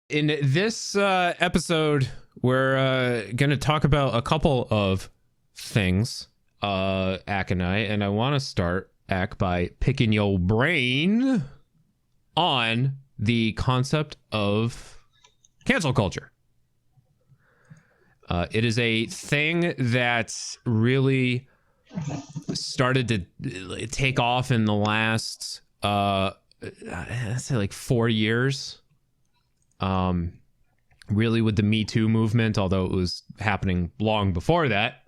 In this episode, we're going to talk about a couple of things, Acc and I want to start, Acc, by picking your brain on the concept of cancel culture. It is a thing that really started to take off in the last, I'd say like 4 years. Really with the Me Too movement, although it was happening long before that.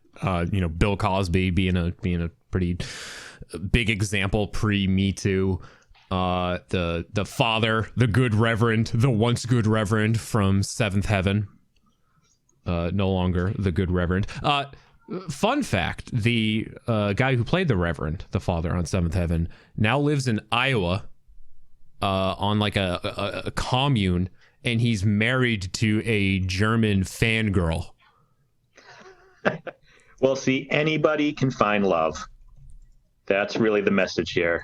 Bill Cosby being a pretty big example pre-Me Too. The father, the good reverend, the once good reverend from Seventh Heaven. No longer the good reverend. Fun fact, the guy who played the reverend, the father on Seventh Heaven, now lives in Iowa on like a commune, and he's married to a German fangirl. Well, see, anybody can find love. That's really the message here.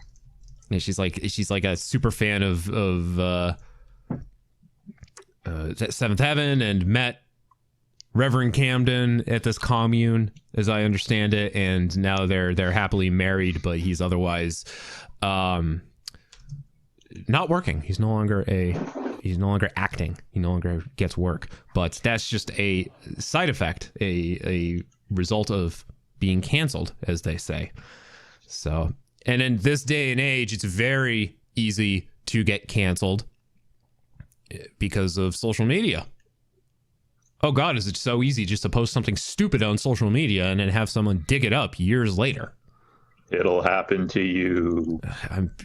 And she's like a super fan of Seventh Heaven, and met Reverend Camden at this commune, as I understand it, and now they're happily married, but he's otherwise not working. He's no longer acting. He no longer gets work. But that's just a side effect, a result of being canceled, as they say. So, and in this day and age, it's very easy to get canceled because of social media. Oh God, is it so easy just to post something stupid on social media and then have someone dig it up years later? It'll happen to you.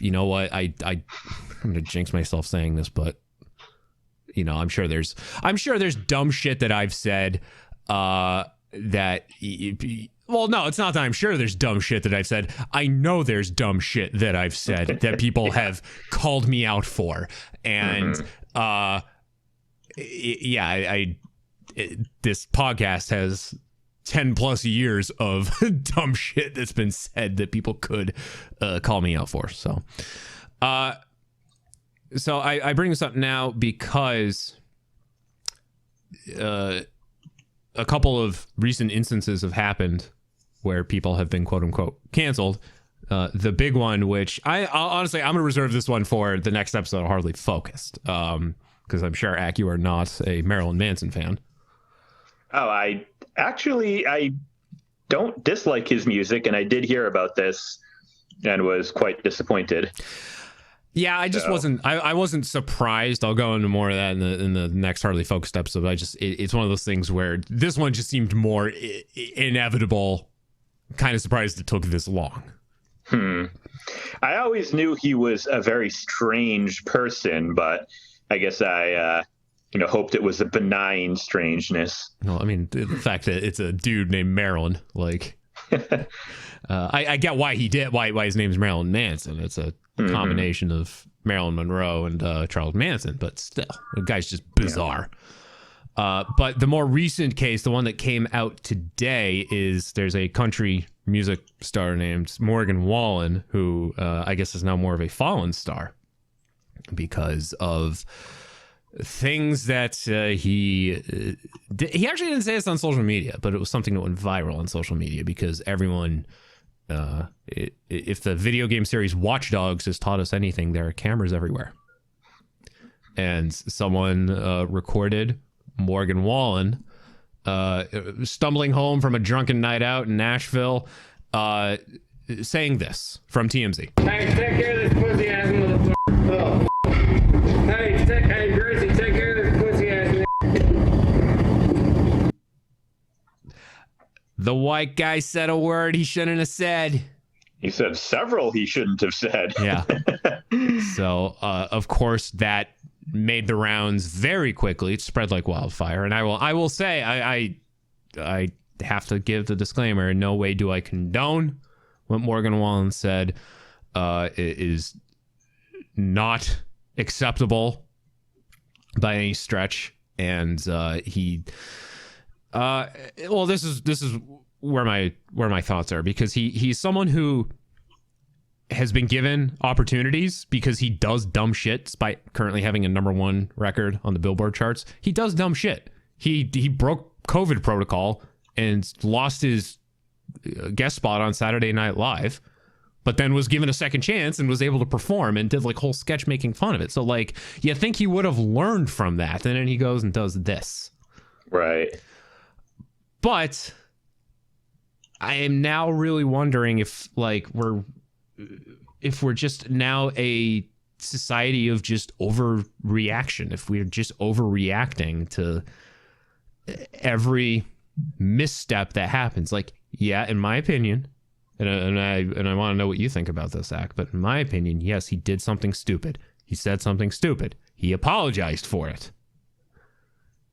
You know what? I'm gonna jinx myself saying this, but I'm sure there's dumb shit that I've said well, no, it's not that I'm sure there's dumb shit that I've said. I know there's dumb shit that I've said that people have called me out for. And this podcast has 10 plus years of dumb shit that's been said that people could call me out for. So I bring this up now because a couple of recent instances have happened where people have been quote unquote canceled. The big one, which I'll honestly, I'm going to reserve this one for the next episode of Hardly Focused. Because I'm sure, Acc, you are not a Marilyn Manson fan. Oh, I don't dislike his music, and I did hear about this and was quite disappointed. Yeah, I just wasn't. I wasn't surprised. I'll go into more of that in the next Hardly Focused episode. It's one of those things where this one just seemed more inevitable. Kind of surprised it took this long. I always knew he was a very strange person, but I guess I hoped it was a benign strangeness. No, I mean the fact that it's a dude named Marilyn, like, I get why his name is Marilyn Manson. It's a combination of Marilyn Monroe and Charles Manson, but still, the guy's just bizarre. Yeah. But the more recent case, the one that came out today, is there's a country music star named Morgan Wallen, who I guess is now more of a fallen star because of things that he actually didn't say this on social media, but it was something that went viral on social media because everyone, if the video game series Watch Dogs has taught us anything, there are cameras everywhere. And someone recorded Morgan Wallen stumbling home from a drunken night out in Nashville, saying this from TMZ. Hey, take care of this pussy ass motherfucker. Oh. Hey, Gracie, take care of this pussy ass. The white guy said a word he shouldn't have said. He said several he shouldn't have said. Yeah. So, of course, that made the rounds very quickly. It spread like wildfire. And I will say, I have to give the disclaimer. In no way do I condone what Morgan Wallen said. It is not acceptable by any stretch. And this is where my thoughts are, because he's someone who has been given opportunities because he does dumb shit despite currently having a #1 record on the Billboard charts. He does dumb shit. He broke COVID protocol and lost his guest spot on Saturday Night Live, but then was given a second chance and was able to perform and did like whole sketch making fun of it. So like, you think he would have learned from that, and then he goes and does this. Right. But I am now really wondering if like we're just now a society of just overreaction, if we're just overreacting to every misstep that happens. Like, yeah, in my opinion, and I want to know what you think about this, Acc, but in my opinion, yes, he did something stupid. He said something stupid. He apologized for it.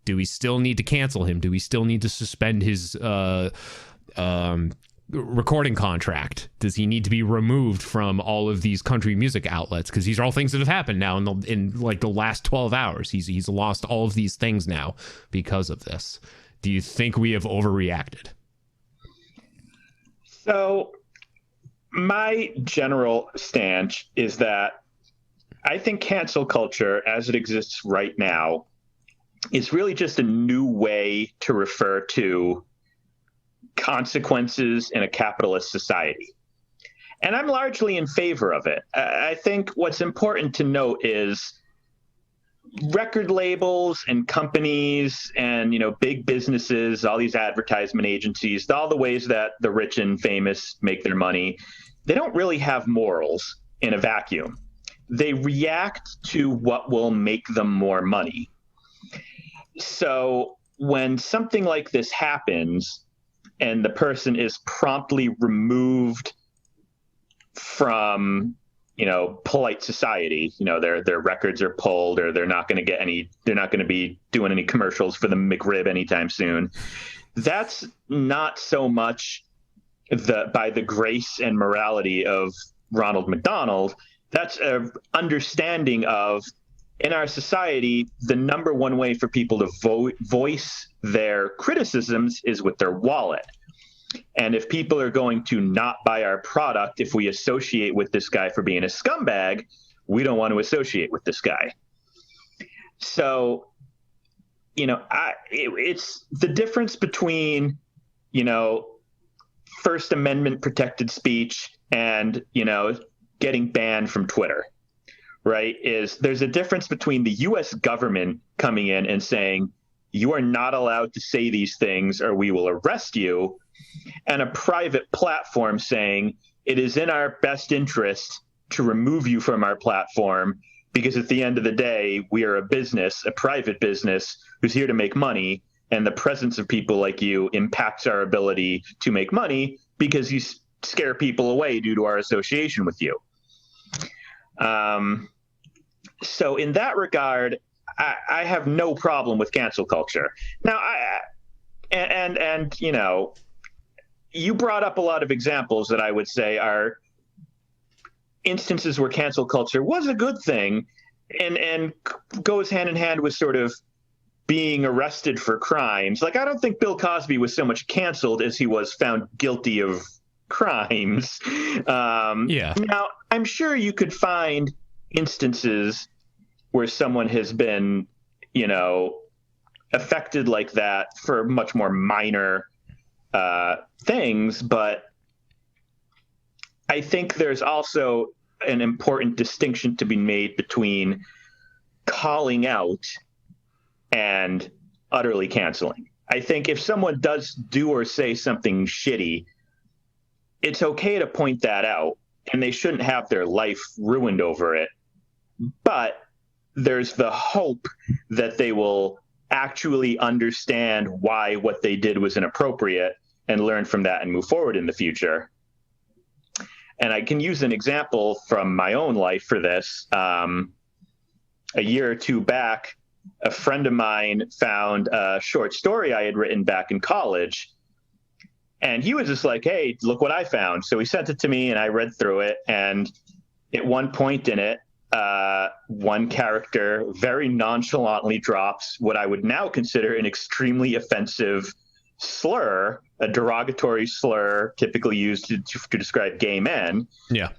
Do we still need to cancel him? Do we still need to suspend his recording contract? Does he need to be removed from all of these country music outlets? Because these are all things that have happened now in like the last 12 hours. He's lost all of these things now because of this. Do you think we have overreacted? So my general stance is that I think cancel culture as it exists right now is really just a new way to refer to consequences in a capitalist society. And I'm largely in favor of it. I think what's important to note is record labels and companies and, big businesses, all these advertisement agencies, all the ways that the rich and famous make their money, they don't really have morals in a vacuum. They react to what will make them more money. So when something like this happens and the person is promptly removed from, polite society, their records are pulled, or they're not going to be doing any commercials for the McRib anytime soon. That's not so much by the grace and morality of Ronald McDonald. That's an understanding of, in our society, the #1 way for people to voice their criticisms is with their wallet. And if people are going to not buy our product if we associate with this guy for being a scumbag, we don't want to associate with this guy. So, it's the difference between, First Amendment protected speech and, getting banned from Twitter. Right, there's a difference between the U.S. government coming in and saying, you are not allowed to say these things or we will arrest you, and a private platform saying it is in our best interest to remove you from our platform because at the end of the day, we are a private business who's here to make money, and the presence of people like you impacts our ability to make money because you scare people away due to our association with you. So in that regard, I have no problem with cancel culture. Now, you brought up a lot of examples that I would say are instances where cancel culture was a good thing and goes hand in hand with sort of being arrested for crimes. Like, I don't think Bill Cosby was so much canceled as he was found guilty of crimes. Yeah. Now, I'm sure you could find instances where someone has been, affected like that for much more minor things. But I think there's also an important distinction to be made between calling out and utterly canceling. I think if someone does do or say something shitty, it's okay to point that out, and they shouldn't have their life ruined over it. But there's the hope that they will actually understand why what they did was inappropriate and learn from that and move forward in the future. And I can use an example from my own life for this. A year or two back, a friend of mine found a short story I had written back in college. And he was just like, hey, look what I found. So he sent it to me and I read through it. And at one point in it, one character very nonchalantly drops what I would now consider an extremely offensive slur, a derogatory slur typically used to describe gay men. Yeah.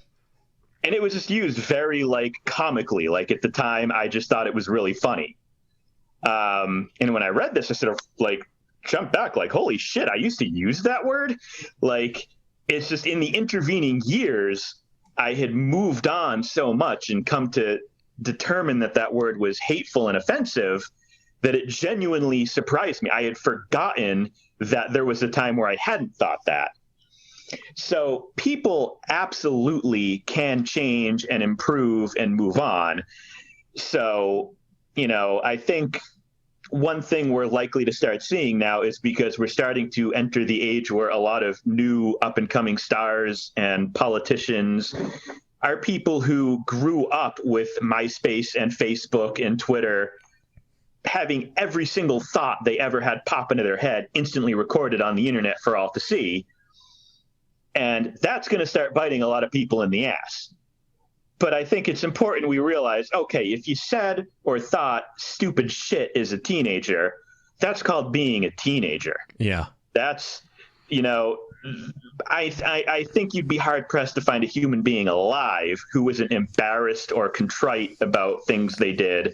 And it was just used very like comically. Like at the time, I just thought it was really funny. And when I read this, I sort of like jumped back like, holy shit, I used to use that word. Like, it's just in the intervening years, I had moved on so much and come to determine that that word was hateful and offensive that it genuinely surprised me. I had forgotten that there was a time where I hadn't thought that. So people absolutely can change and improve and move on. So, you know, I think one thing we're likely to start seeing now is because we're starting to enter the age where a lot of new up and coming stars and politicians are people who grew up with MySpace and Facebook and Twitter, having every single thought they ever had pop into their head instantly recorded on the internet for all to see. And that's going to start biting a lot of people in the ass. But I think it's important we realize, okay, if you said or thought stupid shit as a teenager, that's called being a teenager. Yeah. That's, you know, I think you'd be hard pressed to find a human being alive who isn't embarrassed or contrite about things they did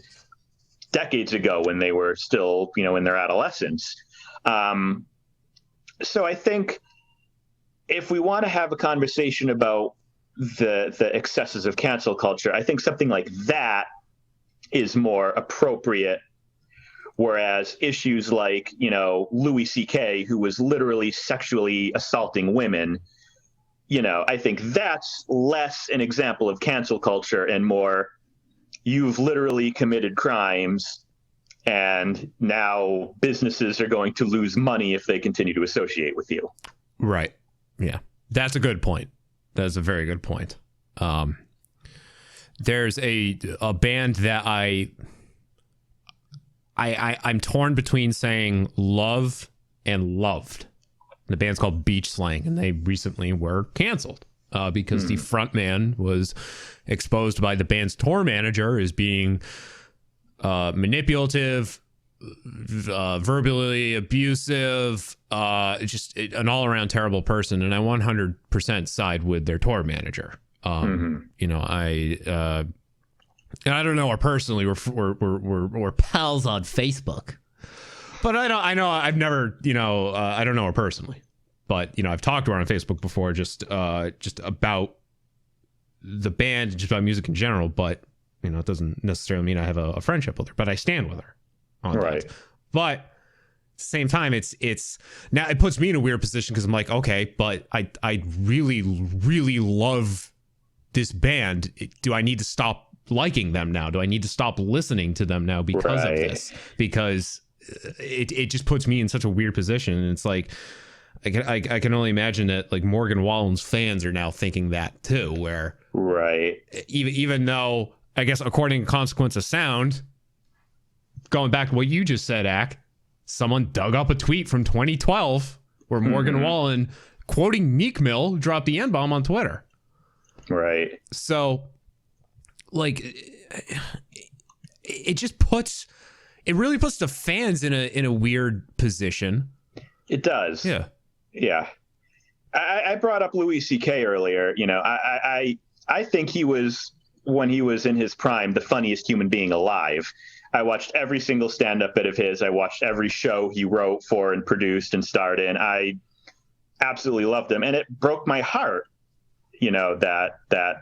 decades ago when they were still, you know, in their adolescence. So I think if we want to have a conversation about the excesses of cancel culture, I think something like that is more appropriate. Whereas issues like, you know, Louis C.K., who was literally sexually assaulting women, you know, I think that's less an example of cancel culture and more, you've literally committed crimes and now businesses are going to lose money if they continue to associate with you. Right. Yeah. That's a good point. That's a very good point. There's a band that I'm torn between saying love and loved. The band's called Beach Slang, and they recently were canceled because the frontman was exposed by the band's tour manager as being manipulative, verbally abusive, just an all-around terrible person. And I 100% side with their tour manager. You know, and I don't know her personally. We're pals on Facebook, but I know I've never, you know, I don't know her personally, but you know, I've talked to her on Facebook before, just about the band, just about music in general. But you know, it doesn't necessarily mean I have a friendship with her, but I stand with her on right. that. But at the same time, it's now it puts me in a weird position because I'm like, okay, but I really, really love this band. Do I need to stop liking them now? Do I need to stop listening to them now because of this? Because it just puts me in such a weird position. And it's like, I can only imagine that like Morgan Wallen's fans are now thinking that too, where right. Even though I guess according to Consequence of Sound, going back to what you just said, Acc, someone dug up a tweet from 2012 where Morgan Wallen, quoting Meek Mill, dropped the N-bomb on Twitter. Right. So like it just puts, it really puts the fans in a weird position. It does. Yeah. Yeah. I brought up Louis C.K. earlier. You know, I think he was, when he was in his prime, the funniest human being alive. I watched every single stand-up bit of his. I watched every show he wrote for and produced and starred in. I absolutely loved him. And it broke my heart, you know, that the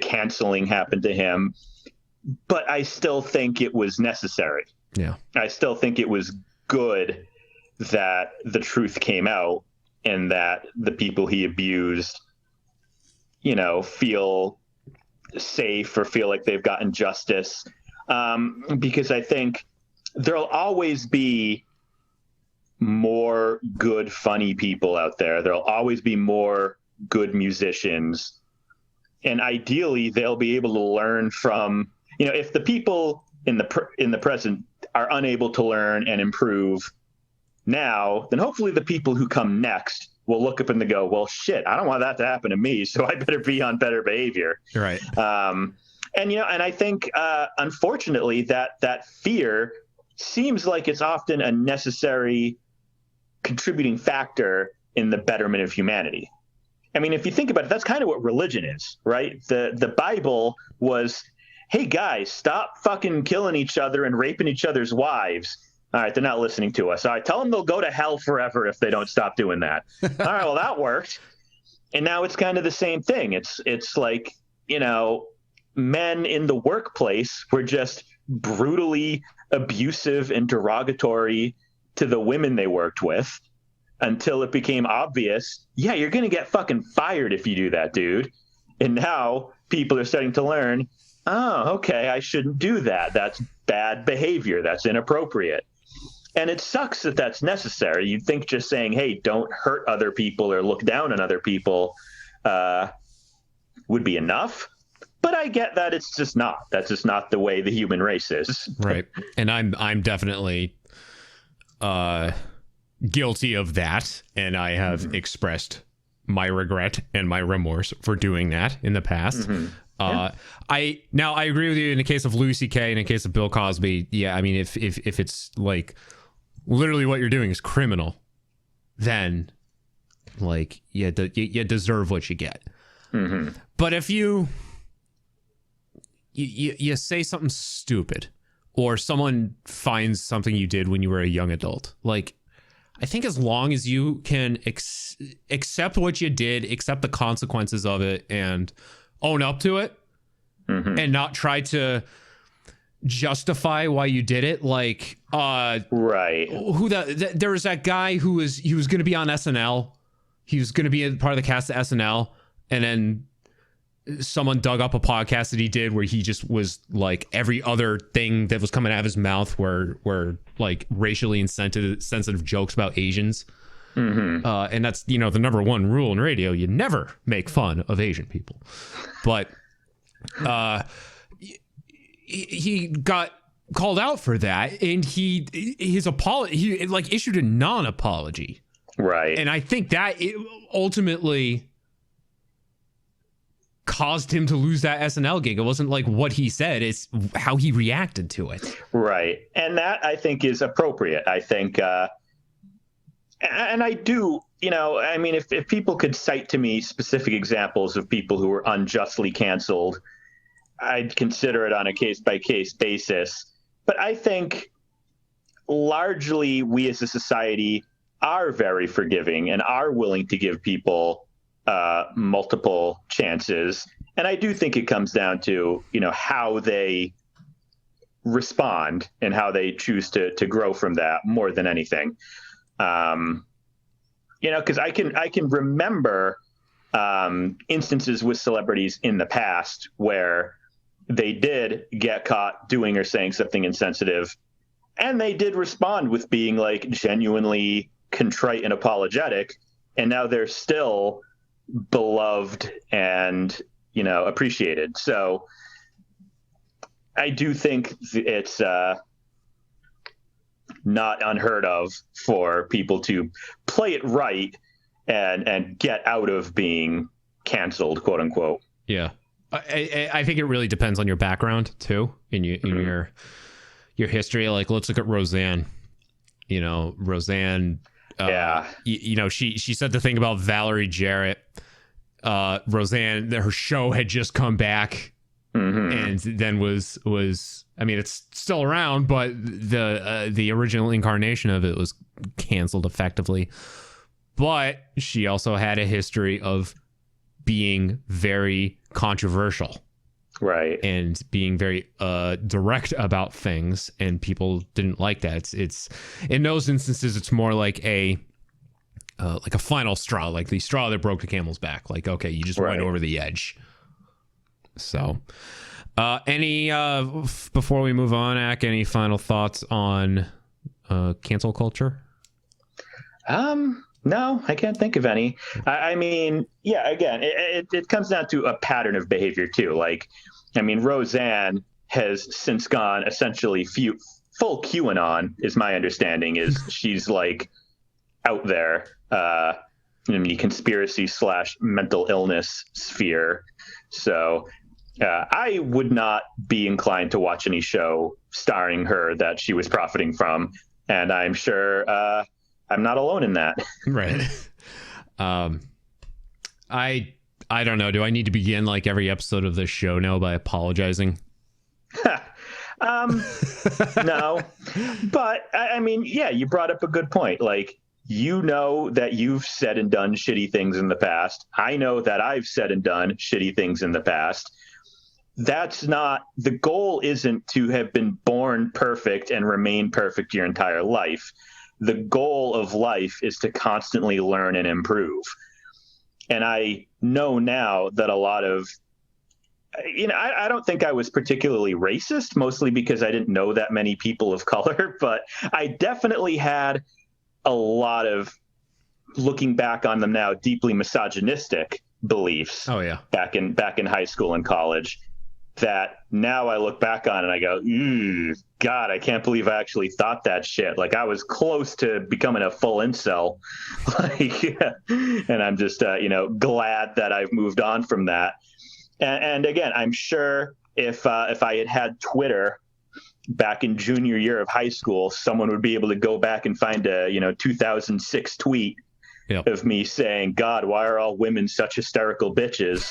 canceling happened to him. But I still think it was necessary. Yeah. I still think it was good that the truth came out and that the people he abused, you know, feel safe or feel like they've gotten justice. Because I think there'll always be more good, funny people out there. There'll always be more good musicians. And ideally, they'll be able to learn from, you know, if the people in the present are unable to learn and improve now, then hopefully the people who come next will look up and they go, well, shit, I don't want that to happen to me, so I better be on better behavior. Right. And, you know, and I think, unfortunately, that fear seems like it's often a necessary contributing factor in the betterment of humanity. I mean, if you think about it, that's kind of what religion is, right? The Bible was, hey guys, stop fucking killing each other and raping each other's wives. All right, they're not listening to us. All right, tell them they'll go to hell forever if they don't stop doing that. All right, well, that worked. And now it's kind of the same thing. It's like, you know, men in the workplace were just brutally abusive and derogatory to the women they worked with until it became obvious, yeah, you're going to get fucking fired if you do that, dude. And now people are starting to learn, oh, okay, I shouldn't do that. That's bad behavior. That's inappropriate. And it sucks that that's necessary. You'd think just saying, hey, don't hurt other people or look down on other people would be enough. But I get that it's just not. That's just not the way the human race is. Right. And I'm definitely guilty of that. And I have expressed my regret and my remorse for doing that in the past. I agree with you in the case of Louis C.K. and in the case of Bill Cosby. Yeah, I mean, if it's like literally what you're doing is criminal, then like you deserve what you get. But if you say something stupid or someone finds something you did when you were a young adult, like I think as long as you can accept what you did, accept the consequences of it, and own up to it, and not try to justify why you did it. Like, right. There was that guy he was going to be on SNL. He was going to be a part of the cast of SNL. And then someone dug up a podcast that he did where he just was like every other thing that was coming out of his mouth were like racially insensitive jokes about Asians. And that's, you know, the number one rule in radio. You never make fun of Asian people. But he got called out for that, and he issued a non-apology. Right. And I think that it ultimately caused him to lose that SNL gig. It wasn't like what he said, it's how he reacted to it. Right. And that I think is appropriate. I think and I do, you know, I mean, if people could cite to me specific examples of people who were unjustly canceled, I'd consider it on a case-by-case basis. But I think largely we as a society are very forgiving and are willing to give people multiple chances. And I do think it comes down to, you know, how they respond and how they choose to grow from that more than anything. You know, because I can remember instances with celebrities in the past where they did get caught doing or saying something insensitive, and they did respond with being like genuinely contrite and apologetic, and now they're still beloved and, you know, appreciated. So I do think it's not unheard of for people to play it right and get out of being canceled, quote unquote. Yeah. I think it really depends on your background too, in your history. Like, let's look at Roseanne. You know, Roseanne. You know, she said the thing about Valerie Jarrett. Roseanne, her show had just come back, and then was I mean, it's still around, but the original incarnation of it was canceled effectively. But she also had a history of being very controversial, right, and being very direct about things, and people didn't like that. It's in those instances, it's more like a final straw, like the straw that broke the camel's back. Like, okay, you just went over the edge. So, before we move on, Acc, any final thoughts on cancel culture? No, I can't think of any. I mean, yeah, again, it comes down to a pattern of behavior too. Like, I mean, Roseanne has since gone essentially full QAnon, is my understanding, is she's like out there in the conspiracy / mental illness sphere. So I would not be inclined to watch any show starring her that she was profiting from. And I'm sure I'm not alone in that. Right. I don't know. Do I need to begin like every episode of this show now by apologizing? No, but I mean, yeah, you brought up a good point. Like, you know that you've said and done shitty things in the past. I know that I've said and done shitty things in the past. That's not, the goal isn't to have been born perfect and remain perfect your entire life. The goal of life is to constantly learn and improve. And I know now that a lot of, I don't think I was particularly racist, mostly because I didn't know that many people of color, but I definitely had a lot of, looking back on them now, deeply misogynistic beliefs. Oh yeah. Back in high school and college, that now I look back on and I go, God, I can't believe I actually thought that shit. Like, I was close to becoming a full incel. Like, and I'm just, glad that I've moved on from that. And again, I'm sure if I had Twitter back in junior year of high school, someone would be able to go back and find a 2006 tweet of me saying, God, why are all women such hysterical bitches?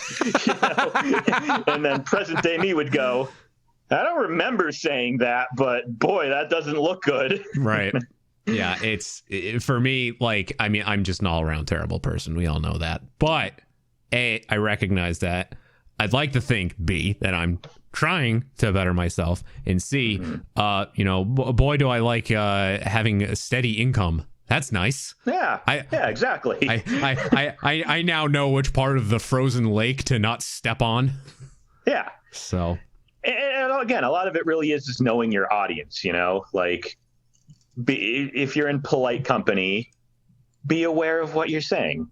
And then present day me would go, I don't remember saying that, but boy, that doesn't look good. Right. Yeah, for me, like, I mean, I'm just an all-around terrible person. We all know that. But A, I recognize that. I'd like to think, B, that I'm trying to better myself, and C, boy, do I like having a steady income. That's nice. Yeah. Exactly. I now know which part of the frozen lake to not step on. Yeah. So. And again, a lot of it really is just knowing your audience, like, if you're in polite company, be aware of what you're saying,